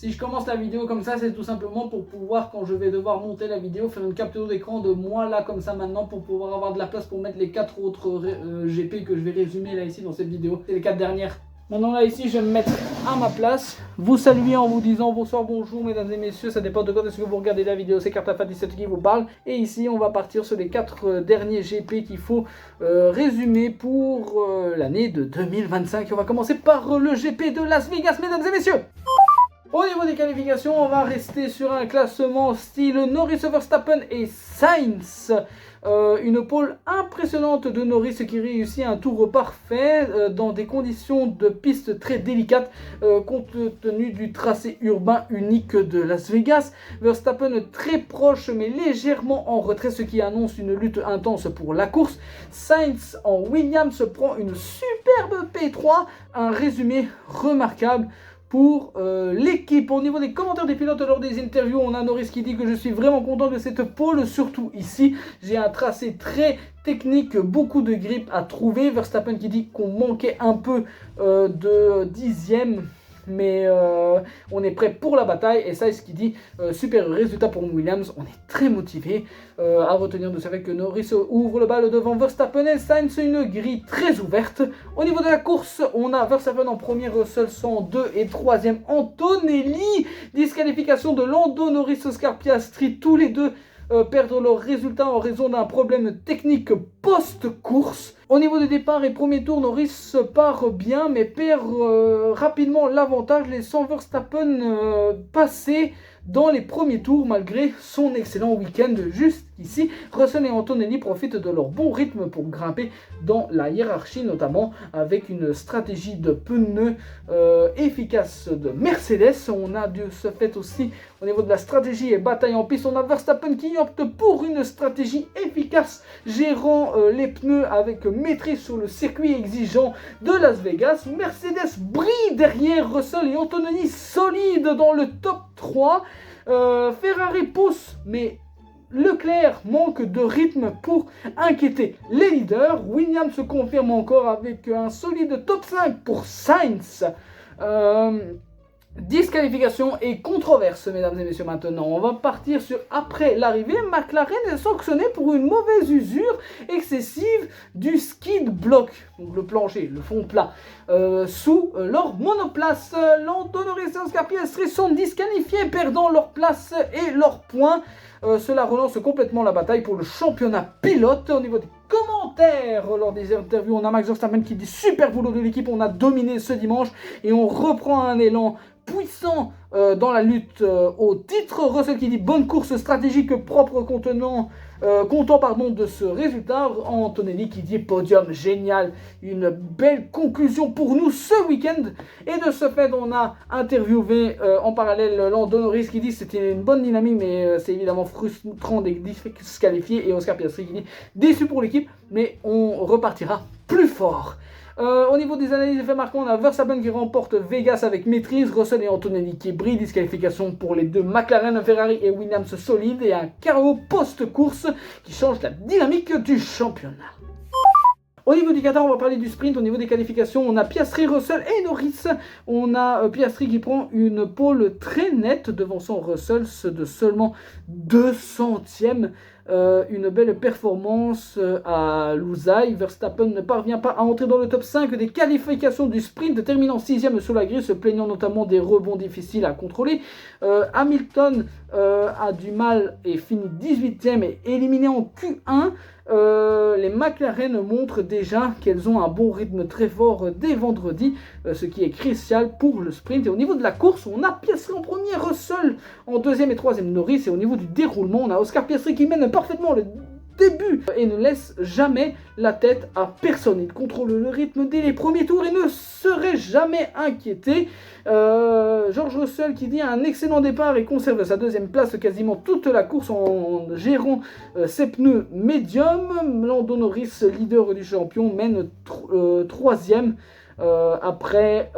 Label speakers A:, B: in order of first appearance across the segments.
A: Si je commence la vidéo comme ça, c'est tout simplement pour pouvoir, quand je vais devoir monter la vidéo, faire une capture d'écran de moi là comme ça maintenant, pour pouvoir avoir de la place pour mettre les 4 autres GP que je vais résumer là ici dans cette vidéo. C'est les 4 dernières. Maintenant là ici, je vais me mettre à ma place, vous saluer en vous disant bonsoir, bonjour mesdames et messieurs, ça dépend de quand est-ce que vous regardez la vidéo, c'est Cartafat17 qui vous parle. Et ici on va partir sur les 4 derniers GP qu'il faut résumer pour l'année de 2025. Et on va commencer par le GP de Las Vegas, mesdames et messieurs. Au niveau des qualifications, on va rester sur un classement style Norris, Verstappen et Sainz. Une pole impressionnante de Norris qui réussit un tour parfait dans des conditions de piste très délicates compte tenu du tracé urbain unique de Las Vegas. Verstappen très proche mais légèrement en retrait, ce qui annonce une lutte intense pour la course. Sainz en Williams prend une superbe P3, un résumé remarquable pour l'équipe. Au niveau des commentaires des pilotes lors des interviews, on a Norris qui dit que je suis vraiment content de cette pole, surtout ici. J'ai un tracé très technique, beaucoup de grip à trouver. Verstappen qui dit qu'on manquait un peu de dixième. Mais on est prêt pour la bataille. Et Sainz qui dit super résultat pour Williams. On est très motivé. À retenir de ce fait que Norris ouvre le bal devant Verstappen et Sainz, une grille très ouverte. Au niveau de la course, on a Verstappen en premier, Russell 102 et troisième Antonelli. Disqualification de Lando Norris, Oscar Piastri, tous les deux perdre leur résultat en raison d'un problème technique post-course. Au niveau des départs et premier tour, Norris part bien mais perd rapidement l'avantage, laissant Verstappen passer dans les premiers tours malgré son excellent week-end juste ici. Russell et Antonelli profitent de leur bon rythme pour grimper dans la hiérarchie, notamment avec une stratégie de pneus efficace de Mercedes. On a de ce fait aussi au niveau de la stratégie et bataille en piste, on a Verstappen qui opte pour une stratégie efficace, gérant les pneus avec maîtrise sur le circuit exigeant de Las Vegas. Mercedes brille derrière Russell et Antonelli solide dans le top 3. Ferrari pousse, mais Leclerc manque de rythme pour inquiéter les leaders. Williams se confirme encore avec un solide top 5 pour Sainz. Disqualification et controverse, mesdames et messieurs. Maintenant, on va partir sur après l'arrivée. McLaren est sanctionné pour une mauvaise usure excessive du skid block, donc le plancher, le fond plat, sous leur monoplace. Lando Norris et Oscar Piastri sont disqualifiés, perdant leur place et leurs points. Cela relance complètement la bataille pour le championnat pilote. Au niveau des commentaires, lors des interviews, on a Max Verstappen qui dit super boulot de l'équipe, on a dominé ce dimanche et on reprend un élan puissant dans la lutte au titre. Russell qui dit bonne course stratégique propre content de ce résultat. Antonelli qui dit podium génial, une belle conclusion pour nous ce week-end. Et de ce fait on a interviewé en parallèle Lando Norris qui dit c'était une bonne dynamique mais c'est évidemment frustrant de se qualifier, et Oscar Piastri qui dit déçu pour l'équipe mais on repartira plus fort. Au niveau des analyses de faits marquants, on a Verstappen qui remporte Vegas avec maîtrise, Russell et Antonelli qui brillent, disqualification pour les deux McLaren, Ferrari et Williams solides, et un chaos post-course qui change la dynamique du championnat. Au niveau du Qatar, on va parler du sprint. Au niveau des qualifications, on a Piastri, Russell et Norris. On a Piastri qui prend une pole très nette, devançant Russell de seulement 2 centièmes. Une belle performance à Losail. Verstappen ne parvient pas à entrer dans le top 5 des qualifications du sprint, terminant 6ème sous la grille, se plaignant notamment des rebonds difficiles à contrôler. Hamilton a du mal et finit 18ème et éliminé en Q1. Les McLaren montrent déjà qu'elles ont un bon rythme très fort dès vendredi, ce qui est crucial pour le sprint. Et au niveau de la course, on a Piastri en premier, Russell en deuxième et troisième Norris. Et au niveau du déroulement, on a Oscar Piastri qui mène parfaitement le début et ne laisse jamais la tête à personne. Il contrôle le rythme dès les premiers tours et ne serait jamais inquiété. George Russell qui dit un excellent départ et conserve sa deuxième place quasiment toute la course en gérant ses pneus médium. Lando Norris, leader du champion, mène troisième après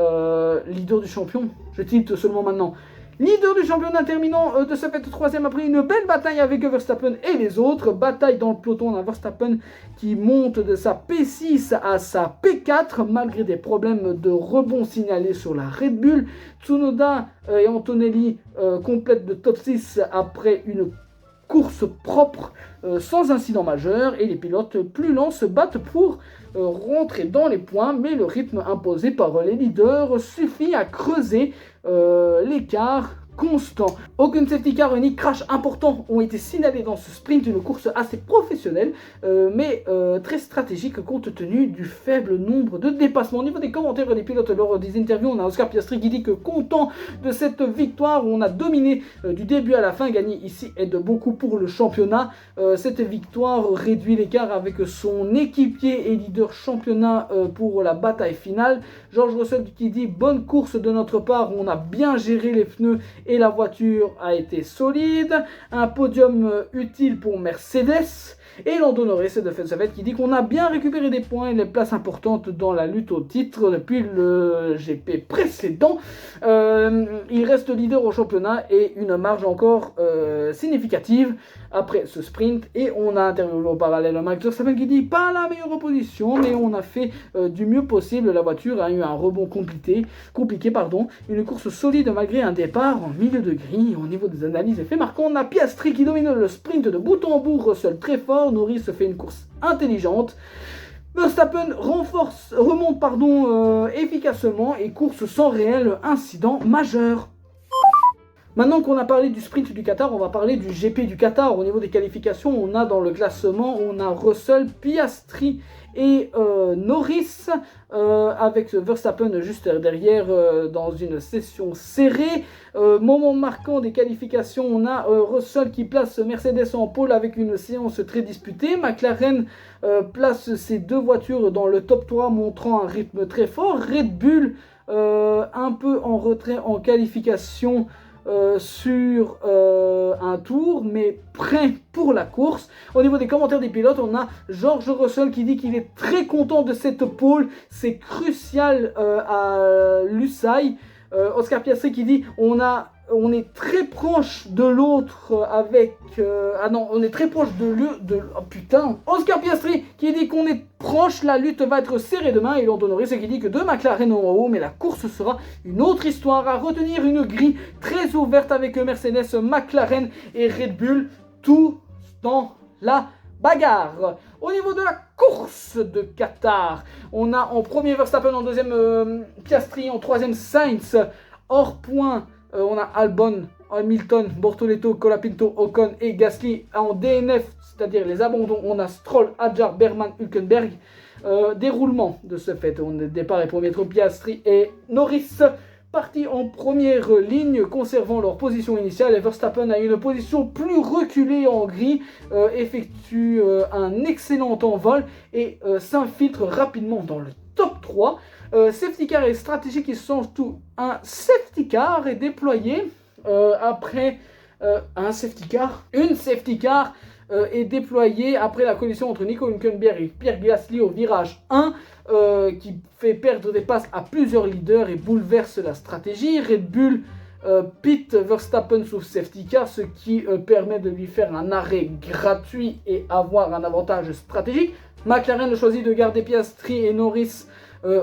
A: leader du champion. Je titre seulement maintenant. Leader du championnat terminant de ce fait 3e après une belle bataille avec Verstappen et les autres. Bataille dans le peloton, on a Verstappen qui monte de sa P6 à sa P4 malgré des problèmes de rebond signalés sur la Red Bull. Tsunoda et Antonelli complètent le top 6 après une course propre sans incident majeur et les pilotes plus lents se battent pour rentrer dans les points, mais le rythme imposé par les leaders suffit à creuser l'écart constant. Aucun safety car ni crash important ont été signalés dans ce sprint, une course assez professionnelle mais très stratégique compte tenu du faible nombre de dépassements. Au niveau des commentaires des pilotes lors des interviews, on a Oscar Piastri qui dit que content de cette victoire, on a dominé du début à la fin, gagner ici aide beaucoup pour le championnat. Cette victoire réduit l'écart avec son équipier et leader championnat pour la bataille finale. George Russell qui dit bonne course de notre part, on a bien géré les pneus et la voiture a été solide, un podium utile pour Mercedes. Et Lando Norris de fait qui dit qu'on a bien récupéré des points et des places importantes dans la lutte au titre depuis le GP précédent. Il reste leader au championnat et une marge encore significative après ce sprint. Et on a interviewé au parallèle Max Verstappen qui dit pas la meilleure position, mais on a fait du mieux possible. La voiture a eu un rebond compliqué, une course solide malgré un départ en milieu de grille. Au niveau des analyses et faits marquants, on a Piastri qui domine le sprint de bout en bout, Russell très fort, Norris fait une course intelligente. Verstappen remonte efficacement et course sans réel incident majeur. Maintenant qu'on a parlé du sprint du Qatar, on va parler du GP du Qatar. Au niveau des qualifications, on a dans le classement, on a Russell, Piastri et Norris, avec Verstappen juste derrière dans une session serrée. Moment marquant des qualifications, on a Russell qui place Mercedes en pole avec une séance très disputée. McLaren place ses deux voitures dans le top 3 montrant un rythme très fort. Red Bull un peu en retrait en qualification sur un tour, mais prêt pour la course. Au niveau des commentaires des pilotes, on a George Russell qui dit qu'il est très content de cette pole, c'est crucial à l'USAI. Oscar Piastri qui dit on est très proche de l'autre avec... on est très proche Oscar Piastri qui dit qu'on est proche, la lutte va être serrée demain. Et Lando Norris qui dit que deux McLaren en haut, mais la course sera une autre histoire. À retenir une grille très ouverte avec Mercedes, McLaren et Red Bull, tout dans la bagarre. Au niveau de la course de Qatar, on a en premier Verstappen, en deuxième Piastri, en troisième Sainz. Hors point, on a Albon, Hamilton, Bortoleto, Colapinto, Ocon et Gasly. En DNF, c'est-à-dire les abandons, on a Stroll, Hadjar, Berman, Hülkenberg. Déroulement de ce fait, on est départ et premier trou, Piastri et Norris. Partis en première ligne, conservant leur position initiale. Et Verstappen a une position plus reculée en grille, effectue un excellent envol et s'infiltre rapidement dans le top 3. Safety car est stratégique et surtout un safety car est déployé après une safety car est déployée après la collision entre Nico Hülkenberg et Pierre Gasly au virage 1 qui fait perdre des passes à plusieurs leaders et bouleverse la stratégie. Red Bull pit Verstappen sous safety car, ce qui permet de lui faire un arrêt gratuit et avoir un avantage stratégique. McLaren choisit de garder Piastri et Norris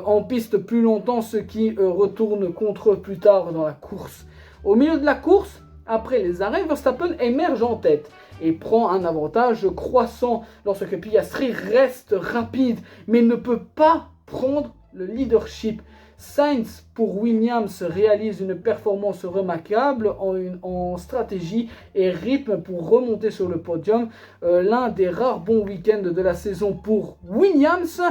A: en piste plus longtemps, ce qui retourne contre eux plus tard dans la course. Au milieu de la course, après les arrêts, Verstappen émerge en tête et prend un avantage croissant lorsque Piastri reste rapide mais ne peut pas prendre le leadership. Sainz pour Williams réalise une performance remarquable en stratégie et rythme pour remonter sur le podium. L'un des rares bons week-ends de la saison pour Williams.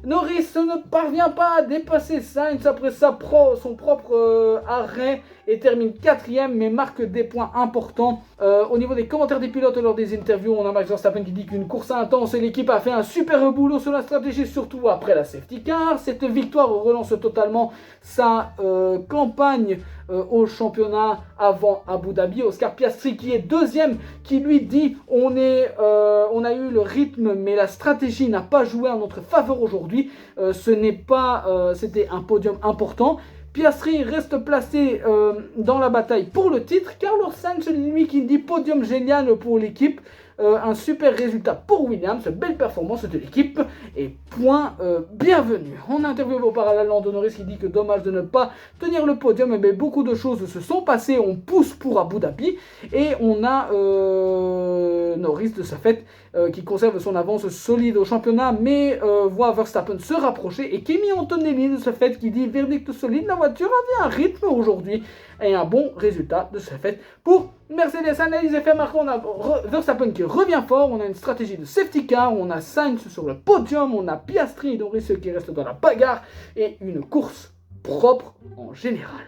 A: Norris ne parvient pas à dépasser Sainz après son propre arrêt et termine 4e mais marque des points importants. Au niveau des commentaires des pilotes lors des interviews, on a Max Verstappen qui dit qu'une course intense et l'équipe a fait un super boulot sur la stratégie, surtout après la safety car. Cette victoire relance totalement sa campagne au championnat avant Abu Dhabi. Oscar Piastri qui est deuxième, qui lui dit on a eu le rythme mais la stratégie n'a pas joué en notre faveur aujourd'hui. C'était un podium important. Piastri reste placé dans la bataille pour le titre. Carlos Sainz, lui qui dit podium génial pour l'équipe. Un super résultat pour Williams, belle performance de l'équipe et point bienvenue. On a interviewé au parallèle Lando Norris qui dit que dommage de ne pas tenir le podium, mais beaucoup de choses se sont passées, on pousse pour Abu Dhabi et on a Norris de ce fait qui conserve son avance solide au championnat mais voit Verstappen se rapprocher et Kimi Antonelli de ce fait qui dit verdict solide, la voiture avait un rythme aujourd'hui et un bon résultat de ce fait pour Mercedes. Analyse fait marquant, on a Verstappen qui revient fort, on a une stratégie de safety car, on a Sainz sur le podium, on a Piastri et Norris qui restent dans la bagarre et une course propre en général.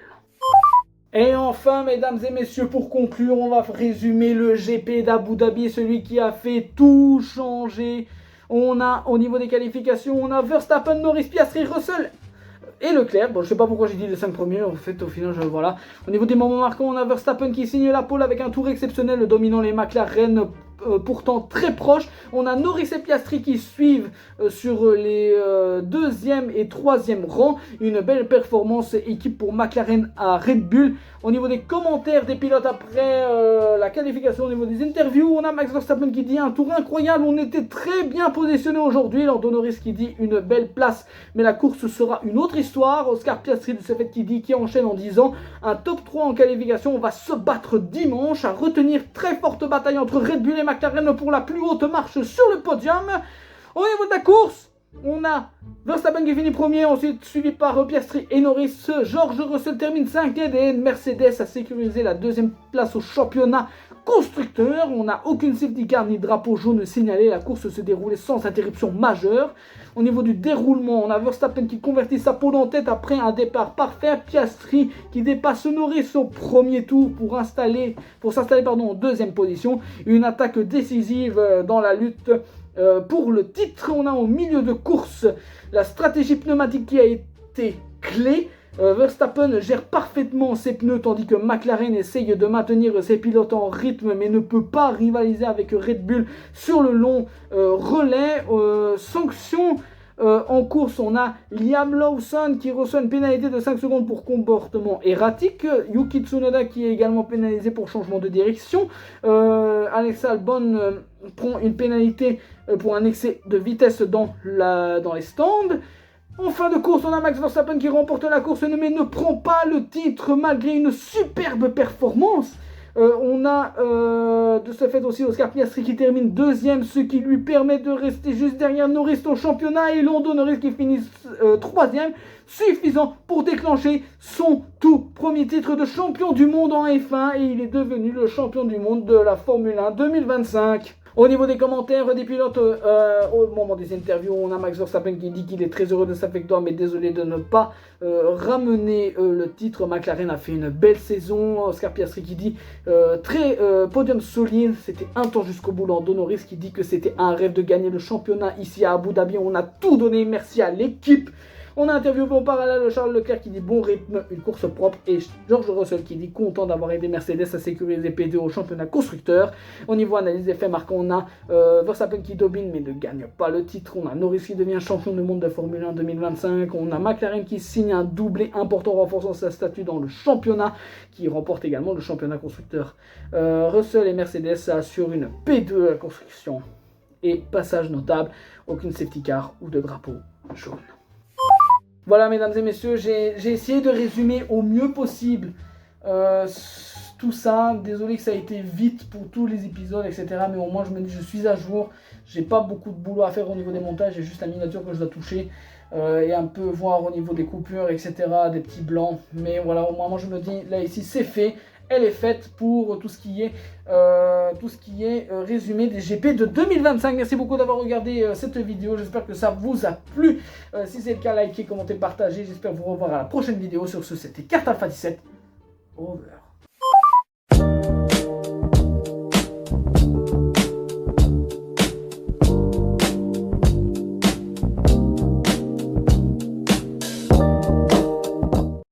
A: Et enfin, mesdames et messieurs, pour conclure, on va résumer le GP d'Abu Dhabi, celui qui a fait tout changer. On a, au niveau des qualifications, on a Verstappen, Norris, Piastri, Russell et Leclerc. Bon, je sais pas pourquoi j'ai dit les 5 premiers, en fait, au final, voilà. Au niveau des moments marquants, on a Verstappen qui signe la pole avec un tour exceptionnel, dominant les McLaren, pourtant très proches. On a Norris et Piastri qui suivent sur les deuxième et troisième rangs. Une belle performance équipe pour McLaren à Red Bull. Au niveau des commentaires des pilotes après la qualification, au niveau des interviews, on a Max Verstappen qui dit un tour incroyable, on était très bien positionné aujourd'hui. Lando Norris qui dit une belle place, mais la course sera une autre histoire. Oscar Piastri de ce fait qui enchaîne en disant un top 3 en qualification, on va se battre dimanche, à retenir très forte bataille entre Red Bull et McLaren pour la plus haute marche sur le podium. Au niveau de la course, on a Verstappen qui finit premier, ensuite suivi par Piastri et Norris. George Russell termine 5e et Mercedes a sécurisé la deuxième place au championnat constructeur. On n'a aucune safety car ni drapeau jaune signalé. La course se déroulait sans interruption majeure. Au niveau du déroulement, on a Verstappen qui convertit sa pole en tête après un départ parfait. Piastri qui dépasse Norris au premier tour pour s'installer en deuxième position. Une attaque décisive dans la lutte pour le titre. On a au milieu de course la stratégie pneumatique qui a été clé. Verstappen gère parfaitement ses pneus tandis que McLaren essaye de maintenir ses pilotes en rythme mais ne peut pas rivaliser avec Red Bull sur le long relais. Sanction en course, on a Liam Lawson qui reçoit une pénalité de 5 secondes pour comportement erratique. Yuki Tsunoda qui est également pénalisé pour changement de direction. Alex Albon prend une pénalité pour un excès de vitesse dans les stands. En fin de course, on a Max Verstappen qui remporte la course mais ne prend pas le titre malgré une superbe performance. On a de ce fait aussi Oscar Piastri qui termine deuxième, ce qui lui permet de rester juste derrière Norris au championnat et Lando Norris qui finit troisième, suffisant pour déclencher son tout premier titre de champion du monde en F1 et il est devenu le champion du monde de la Formule 1 2025. Au niveau des commentaires des pilotes, au moment des interviews, on a Max Verstappen qui dit qu'il est très heureux de sa victoire, mais désolé de ne pas ramener le titre. McLaren a fait une belle saison. Oscar Piastri qui dit très podium solide, c'était un temps jusqu'au bout. Lando Norris qui dit que c'était un rêve de gagner le championnat ici à Abu Dhabi. On a tout donné, merci à l'équipe. On a interviewé en parallèle Charles Leclerc qui dit bon rythme, une course propre et George Russell qui dit content d'avoir aidé Mercedes à sécuriser P2 au championnat constructeur. Au niveau analyse des faits marquants, on a Verstappen qui domine mais ne gagne pas le titre. On a Norris qui devient champion du monde de Formule 1 2025. On a McLaren qui signe un doublé important renforçant sa statue dans le championnat qui remporte également le championnat constructeur. Russell et Mercedes assurent une P2 à la construction. Et passage notable, aucune safety car ou de drapeau jaune. Voilà mesdames et messieurs, j'ai essayé de résumer au mieux possible tout ça. Désolé que ça a été vite pour tous les épisodes, etc. Mais au moins je me dis je suis à jour. J'ai pas beaucoup de boulot à faire au niveau des montages, j'ai juste la miniature que je dois toucher. Et un peu voir au niveau des coupures, etc. Des petits blancs. Mais voilà, au moment je me dis, là ici c'est fait. Elle est faite pour tout ce qui est résumé des GP de 2025. Merci beaucoup d'avoir regardé cette vidéo. J'espère que ça vous a plu. Si c'est le cas, likez, commentez, partagez. J'espère vous revoir à la prochaine vidéo. Sur ce, c'était Carte Alpha 17. Over.